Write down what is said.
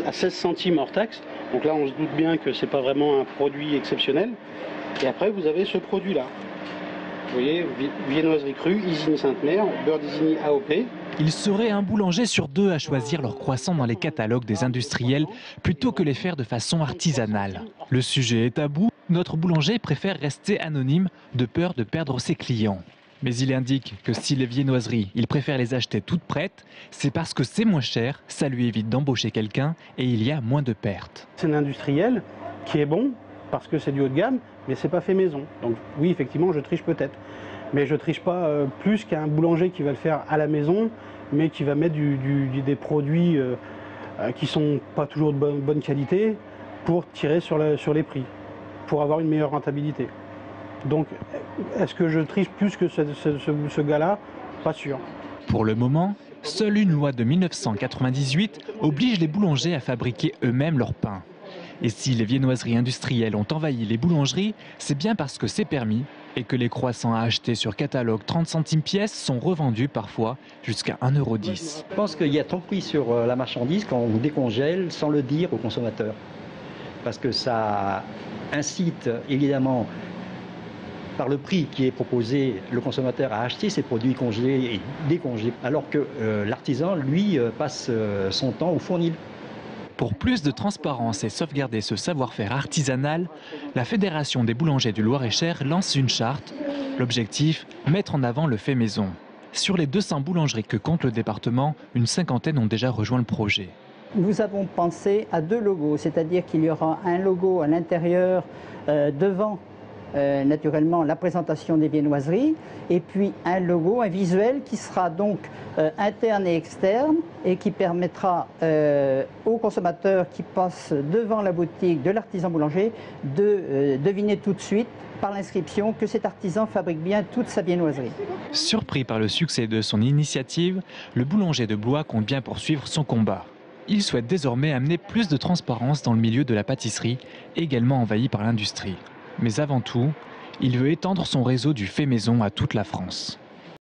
À 16 centimes hors taxe. Donc là, on se doute bien que c'est pas vraiment un produit exceptionnel. Et après, vous avez ce produit-là. Vous voyez, viennoiserie crue, Isigny Sainte-Mère, beurre d'Isigny AOP. Il serait un boulanger sur deux à choisir leurs croissants dans les catalogues des industriels plutôt que les faire de façon artisanale. Le sujet est tabou, notre boulanger préfère rester anonyme de peur de perdre ses clients. Mais il indique que si les viennoiseries, il préfère les acheter toutes prêtes, c'est parce que c'est moins cher, ça lui évite d'embaucher quelqu'un et il y a moins de pertes. C'est un industriel qui est bon parce que c'est du haut de gamme, mais c'est pas fait maison. Donc oui, effectivement, je triche peut-être. Mais je triche pas plus qu'un boulanger qui va le faire à la maison, mais qui va mettre des produits qui sont pas toujours de bonne qualité pour tirer sur les prix, pour avoir une meilleure rentabilité. Donc, est-ce que je triche plus que ce gars-là? Pas sûr. Pour le moment, seule une loi de 1998 oblige les boulangers à fabriquer eux-mêmes leur pain. Et si les viennoiseries industrielles ont envahi les boulangeries, c'est bien parce que c'est permis et que les croissants à acheter sur catalogue 30 centimes pièce sont revendus parfois jusqu'à 1,10 €. Je pense qu'il y a tromperie sur la marchandise quand on décongèle sans le dire aux consommateurs. Parce que ça incite évidemment, par le prix qui est proposé, le consommateur à acheter ces produits congelés et décongelés, alors que l'artisan, lui, passe son temps au fournil. Pour plus de transparence et sauvegarder ce savoir-faire artisanal, la Fédération des boulangers du Loir-et-Cher lance une charte. L'objectif, mettre en avant le fait maison. Sur les 200 boulangeries que compte le département, une cinquantaine ont déjà rejoint le projet. Nous avons pensé à deux logos, c'est-à-dire qu'il y aura un logo à l'intérieur, devant naturellement la présentation des viennoiseries, et puis un logo, un visuel qui sera donc interne et externe et qui permettra aux consommateurs qui passent devant la boutique de l'artisan boulanger de deviner tout de suite par l'inscription que cet artisan fabrique bien toute sa viennoiserie. Surpris par le succès de son initiative, le boulanger de Blois compte bien poursuivre son combat. Il souhaite désormais amener plus de transparence dans le milieu de la pâtisserie, également envahi par l'industrie. Mais avant tout, il veut étendre son réseau du fait maison à toute la France.